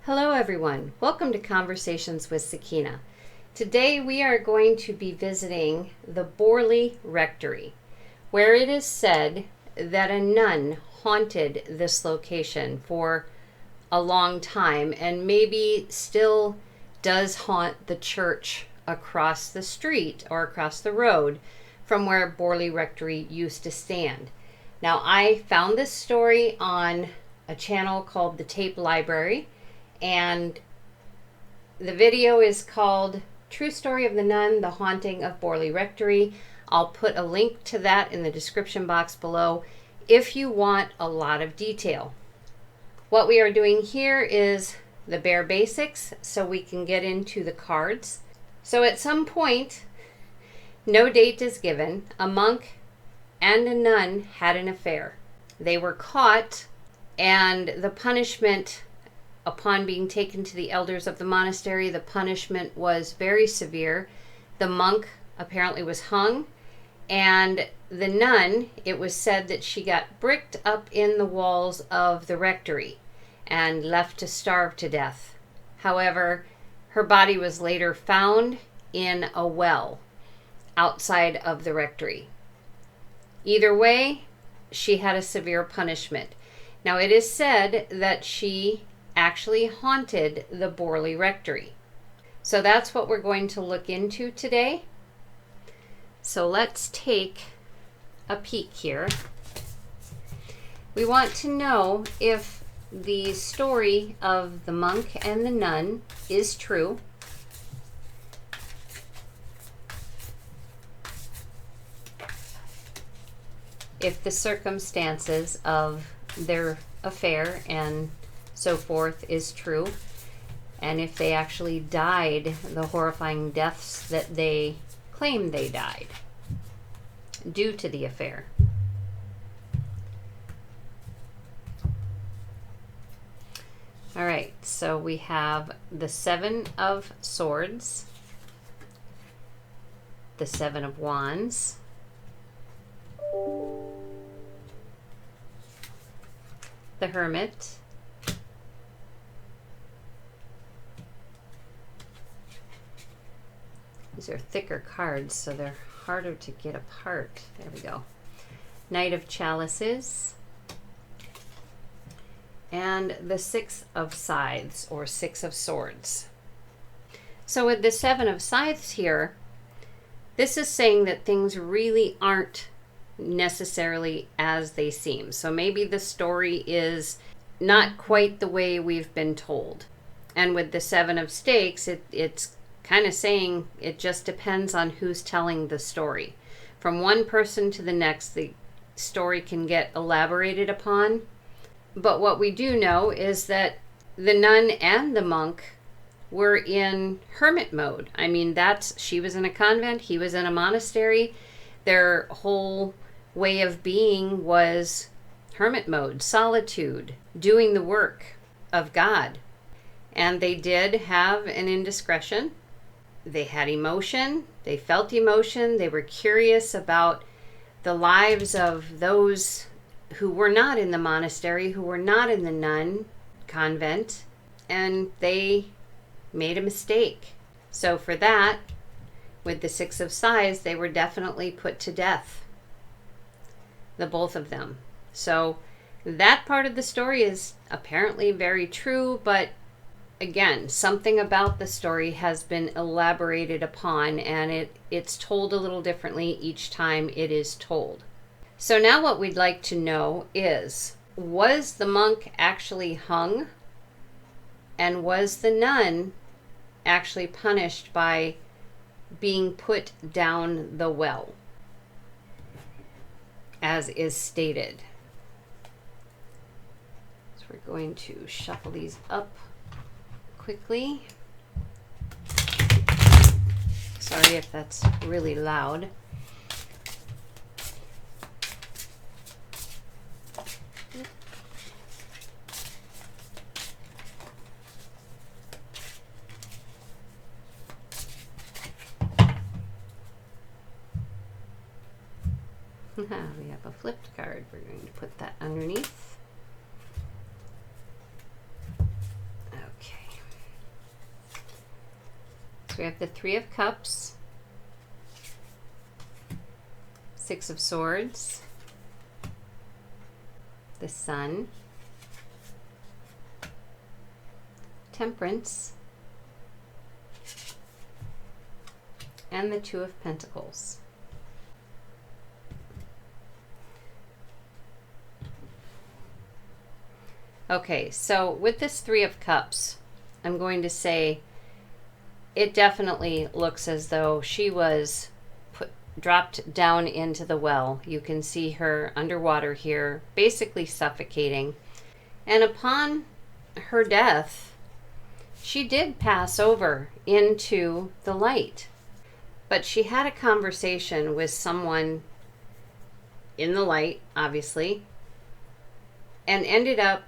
Hello everyone, welcome to Conversations with Sakina. Today we are going to be visiting the Borley Rectory, where it is said that a nun haunted this location for a long time and maybe still does haunt the church across the street or across the road from where Borley Rectory used to stand. Now, I found this story on a channel called The Tape Library, and the video is called True Story of the Nun, The Haunting of Borley Rectory. I'll put a link to that in the description box below if you want a lot of detail. What we are doing here is the bare basics so we can get into the cards. So at some point, no date is given, a monk and a nun had an affair. They were caught, and the punishment, upon being taken to the elders of the monastery, the punishment was very severe. The monk apparently was hung, and the nun, it was said that she got bricked up in the walls of the rectory and left to starve to death. However, her body was later found in a well outside of the rectory. Either way, she had a severe punishment. Now, it is said that she actually haunted the Borley Rectory. So that's what we're going to look into today. So let's take a peek here. We want to know if the story of the monk and the nun is true. If the circumstances of their affair and so forth is true, and if they actually died the horrifying deaths that they claim they died due to the affair. All right, so we have the Seven of Swords, the Seven of Wands, the Hermit, these are thicker cards, so they're harder to get apart. There we go. Knight of Chalices, and the Six of Scythes, or Six of Swords. So with the Seven of Scythes here, this is saying that things really aren't necessarily as they seem. So maybe the story is not quite the way we've been told. And with the Seven of Stakes, it's kind of saying it just depends on who's telling the story. From one person to the next, the story can get elaborated upon. But what we do know is that the nun and the monk were in hermit mode. I mean, she was in a convent, he was in a monastery. Their whole way of being was hermit mode, solitude, doing the work of God. And they did have an indiscretion. They had emotion, they felt emotion, they were curious about the lives of those who were not in the monastery, who were not in the nun convent, and they made a mistake. So for that, with the Six of Scythes, they were definitely put to death, the both of them. So that part of the story is apparently very true, but again, something about the story has been elaborated upon, and it's told a little differently each time it is told. So now what we'd like to know is, was the monk actually hung? And was the nun actually punished by being put down the well, as is stated? So we're going to shuffle these up quickly. Sorry if that's really loud. We have a flipped card. We're going to put that underneath. Okay. So we have the Three of Cups, Six of Swords, the Sun, Temperance, and the Two of Pentacles. Okay, so with this Three of Cups, I'm going to say it definitely looks as though she was dropped down into the well. You can see her underwater here, basically suffocating. And upon her death, she did pass over into the light. But she had a conversation with someone in the light, obviously, and ended up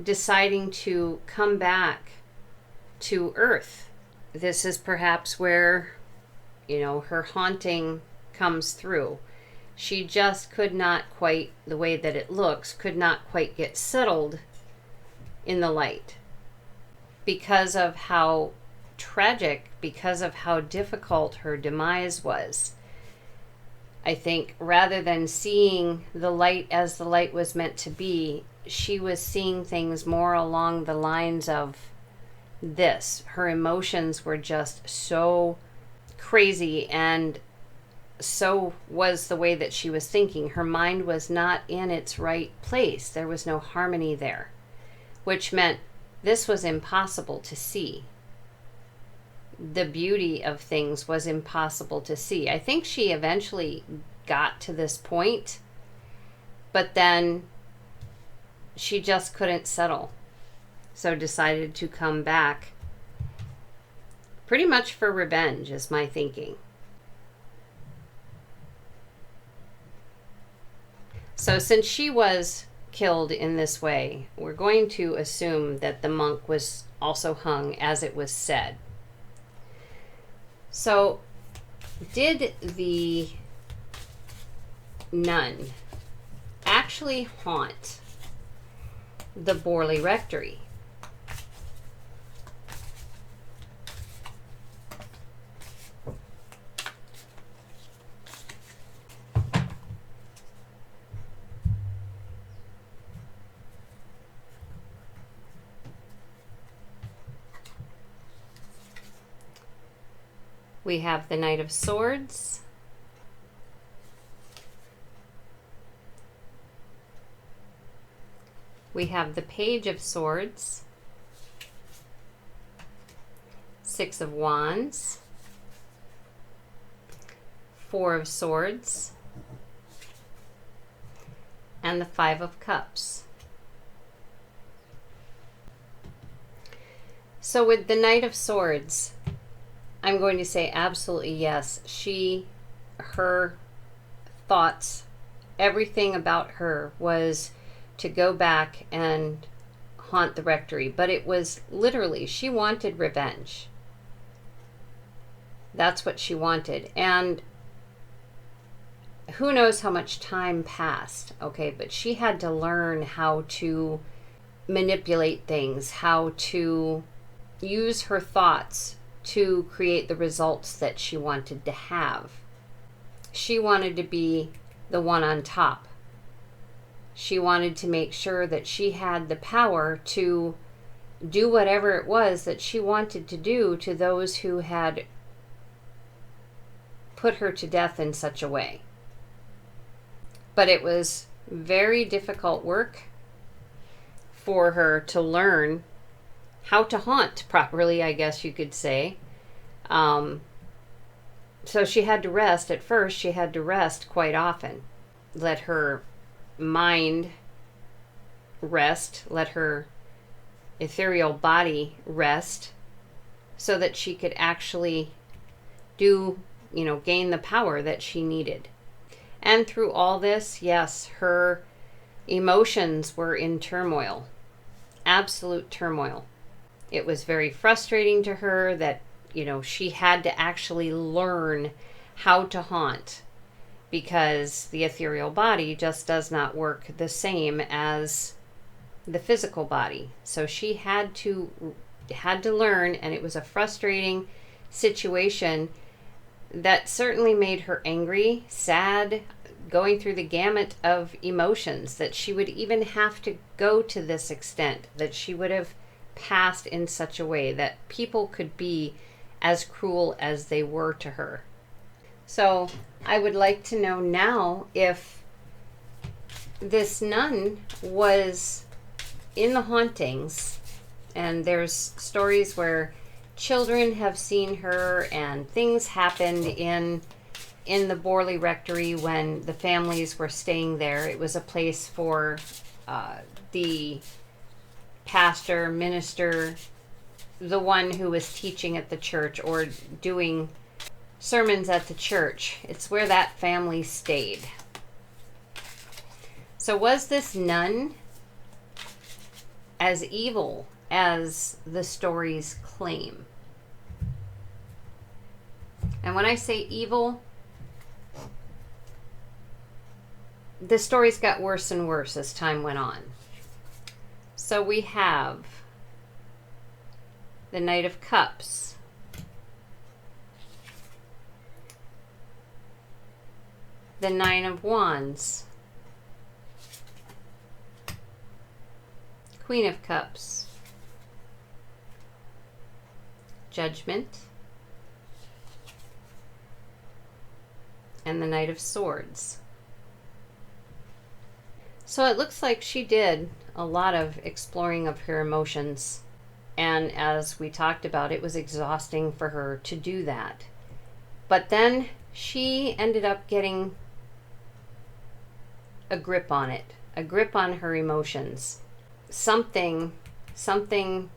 deciding to come back to Earth. This is perhaps where, her haunting comes through. She just could not quite, the way that it looks, could not quite get settled in the light because of how tragic, because of how difficult her demise was. I think rather than seeing the light as the light was meant to be, she was seeing things more along the lines of this. Her emotions were just so crazy, and so was the way that she was thinking. Her mind was not in its right place. There was no harmony there, which meant this was impossible to see. The beauty of things was impossible to see. I think she eventually got to this point, but then she just couldn't settle. So decided to come back pretty much for revenge, is my thinking. So since she was killed in this way, we're going to assume that the monk was also hung as it was said. So, did the nun actually haunt the Borley Rectory? We have the Knight of Swords, we have the Page of Swords, Six of Wands, Four of Swords, and the Five of Cups. So with the Knight of Swords, I'm going to say absolutely yes. Her thoughts, everything about her was to go back and haunt the rectory. But it was literally, she wanted revenge. That's what she wanted. And who knows how much time passed, okay? But she had to learn how to manipulate things, how to use her thoughts to create the results that she wanted to have. She wanted to be the one on top. She wanted to make sure that she had the power to do whatever it was that she wanted to do to those who had put her to death in such a way. But it was very difficult work for her to learn how to haunt properly, I guess you could say. So she had to rest. At first, she had to rest quite often. Let her mind rest, let her ethereal body rest, so that she could actually gain the power that she needed. And through all this, yes, her emotions were in turmoil, absolute turmoil. It was very frustrating to her that, she had to actually learn how to haunt, because the ethereal body just does not work the same as the physical body. So she had to learn, and it was a frustrating situation that certainly made her angry, sad, going through the gamut of emotions, that she would even have to go to this extent, that she would have passed in such a way that people could be as cruel as they were to her. So I would like to know now if this nun was in the hauntings, and there's stories where children have seen her and things happened in the Borley Rectory when the families were staying there. It was a place for the pastor, minister, the one who was teaching at the church or doing sermons at the church. It's where that family stayed. So was this nun as evil as the stories claim? And when I say evil, the stories got worse and worse as time went on. So we have the Knight of Cups, the Nine of Wands, Queen of Cups, Judgment, and the Knight of Swords. So it looks like she did a lot of exploring of her emotions. And as we talked about, it was exhausting for her to do that. But then she ended up getting a grip on it, a grip on her emotions. Something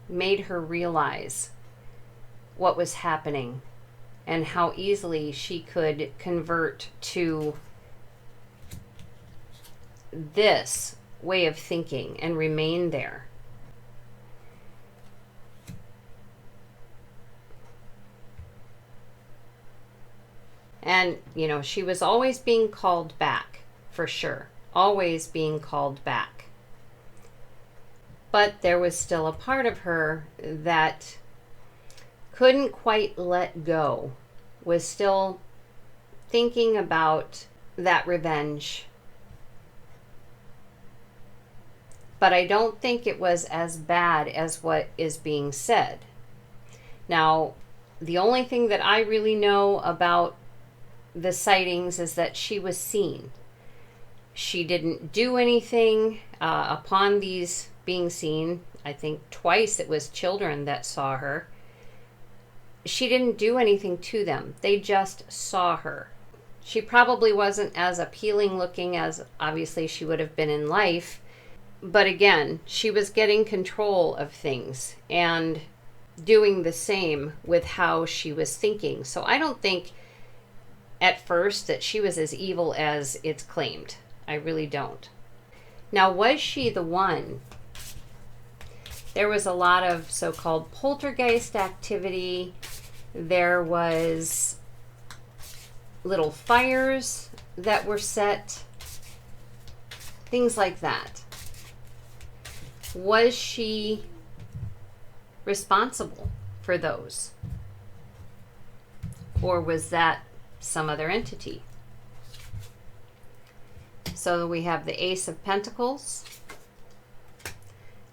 made her realize what was happening and how easily she could convert to this way of thinking and remain there. And, you know, she was always being called back, for sure. Always being called back. But there was still a part of her that couldn't quite let go, was still thinking about that revenge. But I don't think it was as bad as what is being said. Now, the only thing that I really know about the sightings is that she was seen. She didn't do anything upon these being seen. I think twice it was children that saw her. She didn't do anything to them. They just saw her. She probably wasn't as appealing looking as obviously she would have been in life. But again, she was getting control of things and doing the same with how she was thinking. So I don't think at first that she was as evil as it's claimed. I really don't. Now, was she the one? There was a lot of so-called poltergeist activity. There was little fires that were set. Things like that. Was she responsible for those? Or was that some other entity? So we have the Ace of Pentacles,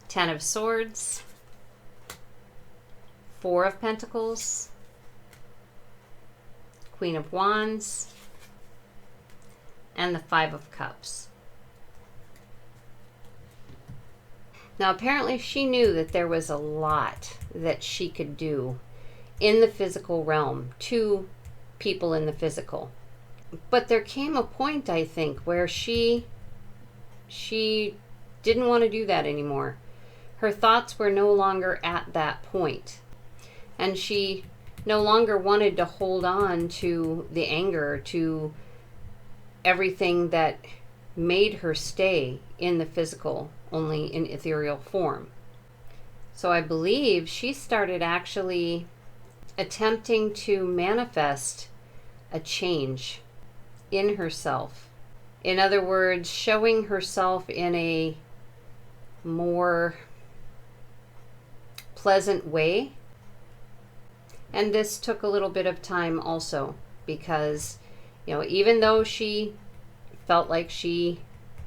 Ten of Swords, Four of Pentacles, Queen of Wands, and the Five of Cups. Now, apparently she knew that there was a lot that she could do in the physical realm to people in the physical. But there came a point, I think, where she didn't want to do that anymore. Her thoughts were no longer at that point. And she no longer wanted to hold on to the anger, to everything that made her stay in the physical, only in ethereal form. So I believe she started actually attempting to manifest a change in herself. In other words, showing herself in a more pleasant way, And this took a little bit of time also because, even though she felt like she,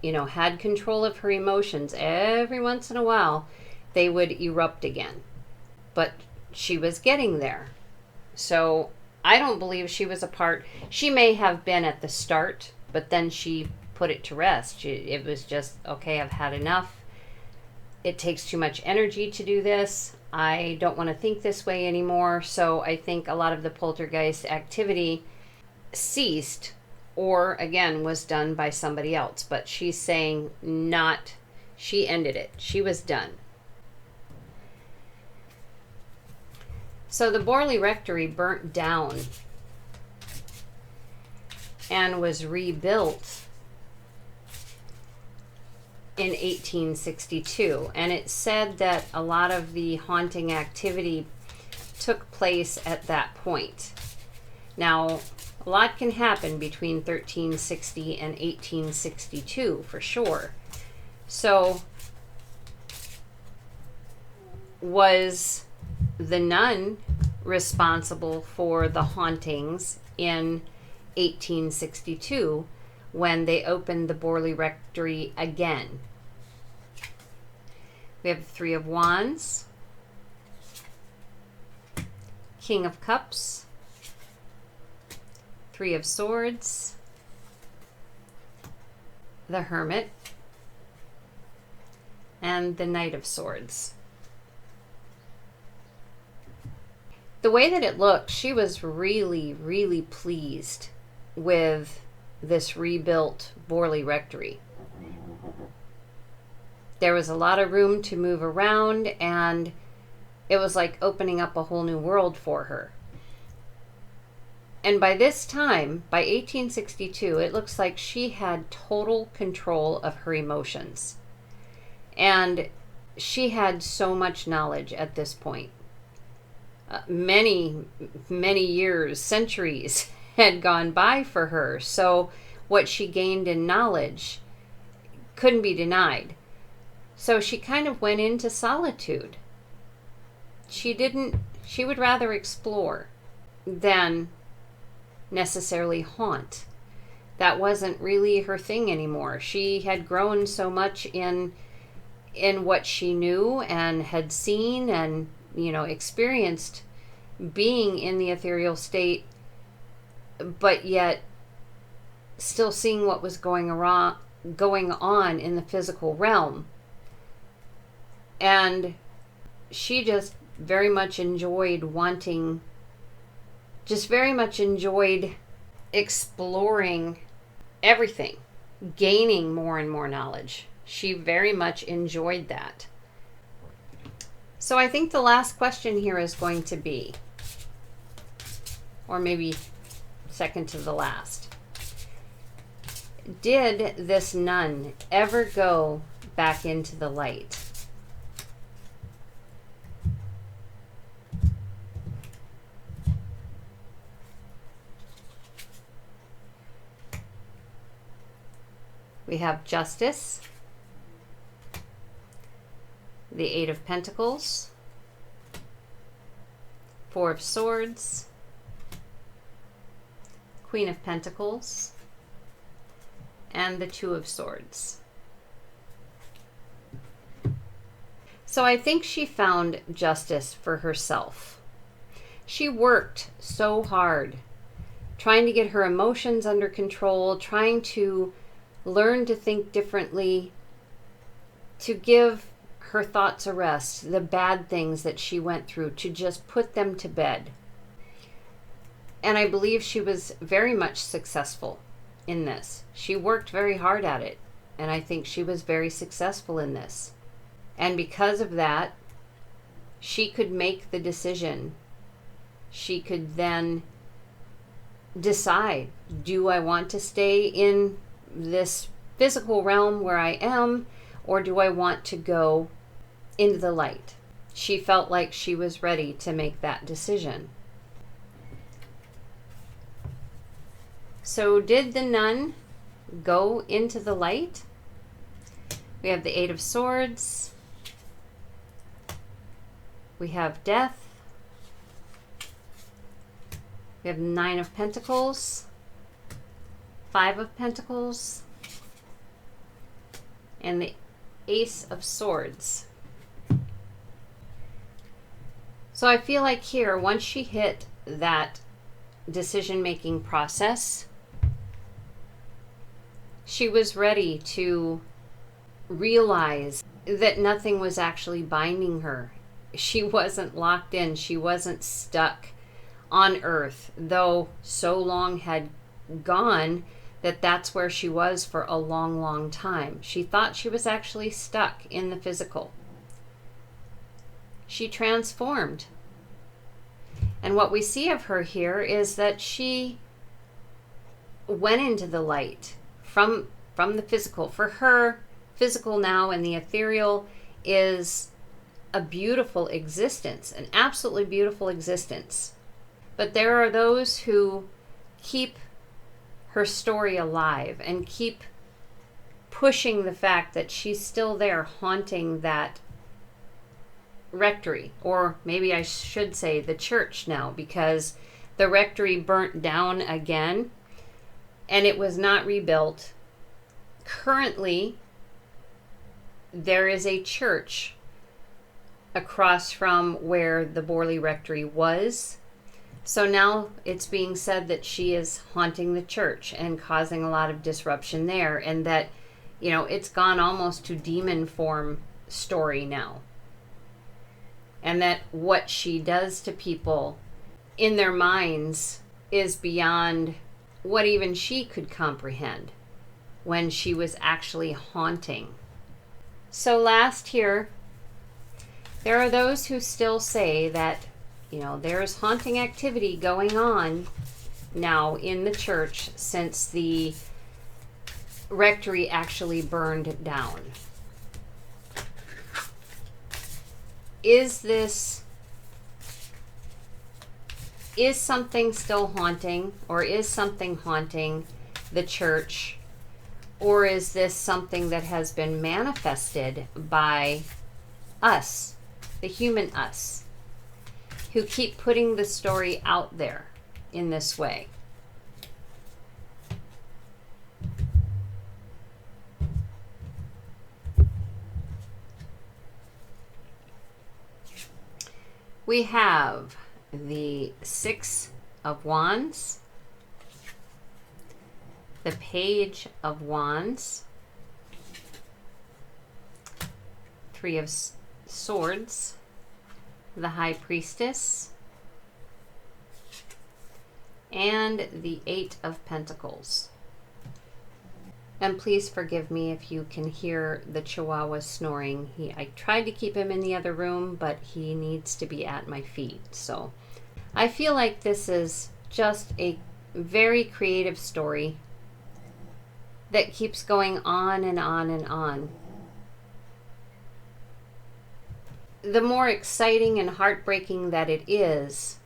had control of her emotions, every once in a while they would erupt again. But she was getting there. So I don't believe she was a part. She may have been at the start, but then she put it to rest. It was just, okay, I've had enough. It takes too much energy to do this. I don't want to think this way anymore. So I think a lot of the poltergeist activity ceased, or again was done by somebody else. But she's saying she ended it. She was done. So the Borley Rectory burnt down and was rebuilt in 1862. And it said that a lot of the haunting activity took place at that point. Now, a lot can happen between 1360 and 1862 for sure. So, was the nun responsible for the hauntings in 1862 when they opened the Borley Rectory again? We have the Three of Wands, King of Cups, Three of Swords, the Hermit, and the Knight of Swords. The way that it looked, she was really, really pleased with this rebuilt Borley Rectory. There was a lot of room to move around, and it was like opening up a whole new world for her. And by this time, by 1862, it looks like she had total control of her emotions. And she had so much knowledge at this point. Many years, centuries had gone by for her. So what she gained in knowledge couldn't be denied. So she kind of went into solitude. She would rather explore than necessarily haunt. That wasn't really her thing anymore. She had grown so much in what she knew and had seen and experienced being in the ethereal state, but yet still seeing what was going on in the physical realm. And she just very much enjoyed exploring everything, gaining more and more knowledge. She very much enjoyed that. So I think the last question here is going to be, or maybe second to the last, did this nun ever go back into the light? We have Justice, the Eight of Pentacles, Four of Swords, Queen of Pentacles, and the Two of Swords. So I think she found justice for herself. She worked so hard, trying to get her emotions under control, trying to learn to think differently, to give her thoughts a rest, the bad things that she went through, to just put them to bed. And I believe she was very much successful in this. She worked very hard at it, and I think she was very successful in this. And because of that, she could make the decision. She could then decide, do I want to stay in this physical realm where I am, or do I want to go into the light? She felt like she was ready to make that decision. So did the nun go into the light? We have the Eight of Swords. We have Death. We have 9 of Pentacles, 5 of Pentacles, and the Ace of Swords. So I feel like here, once she hit that decision-making process, she was ready to realize that nothing was actually binding her. She wasn't locked in. She wasn't stuck on earth, though so long had gone that that's where she was for a long, long time. She thought she was actually stuck in the physical. She transformed. And what we see of her here is that she went into the light from the physical. For her, physical now and the ethereal is a beautiful existence, an absolutely beautiful existence. But there are those who keep her story alive and keep pushing the fact that she's still there haunting that rectory, or maybe I should say the church now, because the rectory burnt down again and it was not rebuilt. Currently, there is a church across from where the Borley Rectory was. So now it's being said that she is haunting the church and causing a lot of disruption there, and that, you know, it's gone almost to demon form story now. And that what she does to people in their minds is beyond what even she could comprehend when she was actually haunting. So last here, there are those who still say that, you know, there's haunting activity going on now in the church since the rectory actually burned down. Is something still haunting, or is something haunting the church, or is this something that has been manifested by us, the human us, who keep putting the story out there in this way? We have the 6 of Wands, the Page of Wands, 3 of Swords, the High Priestess, and the 8 of Pentacles. And please forgive me if you can hear the Chihuahua snoring. I tried to keep him in the other room, but he needs to be at my feet. So I feel like this is just a very creative story that keeps going on and on and on. The more exciting and heartbreaking that it is,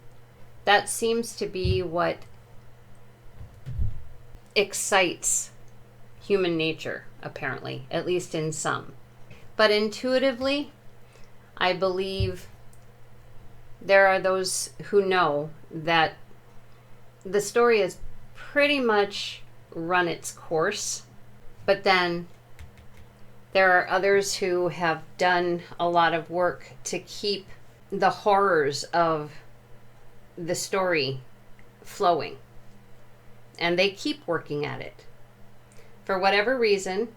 that seems to be what excites human nature, apparently, at least in some. But intuitively, I believe there are those who know that the story has pretty much run its course, but then there are others who have done a lot of work to keep the horrors of the story flowing, and they keep working at it. For whatever reason,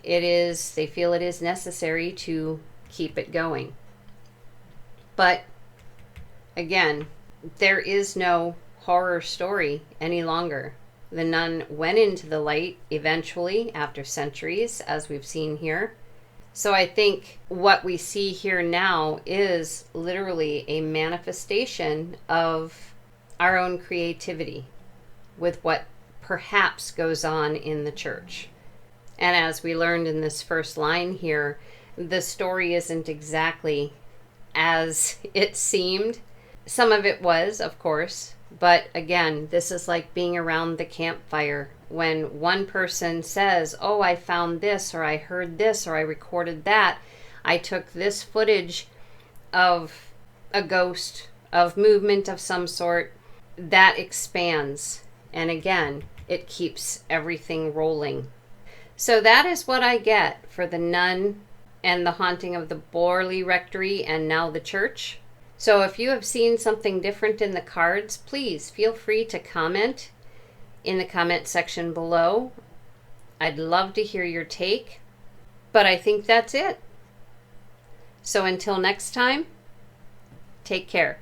they feel it is necessary to keep it going. But again, there is no horror story any longer. The nun went into the light eventually after centuries, as we've seen here. So I think what we see here now is literally a manifestation of our own creativity with what perhaps goes on in the church. And as we learned in this first line here, the story isn't exactly as it seemed. Some of it was, of course, but again, this is like being around the campfire when one person says, oh, I found this, or I heard this, or I recorded that. I took this footage of a ghost, of movement of some sort. that expands. And again, it keeps everything rolling. So that is what I get for the nun and the haunting of the Borley Rectory and now the church. So if you have seen something different in the cards, please feel free to comment in the comment section below. I'd love to hear your take, but I think that's it. So until next time, take care.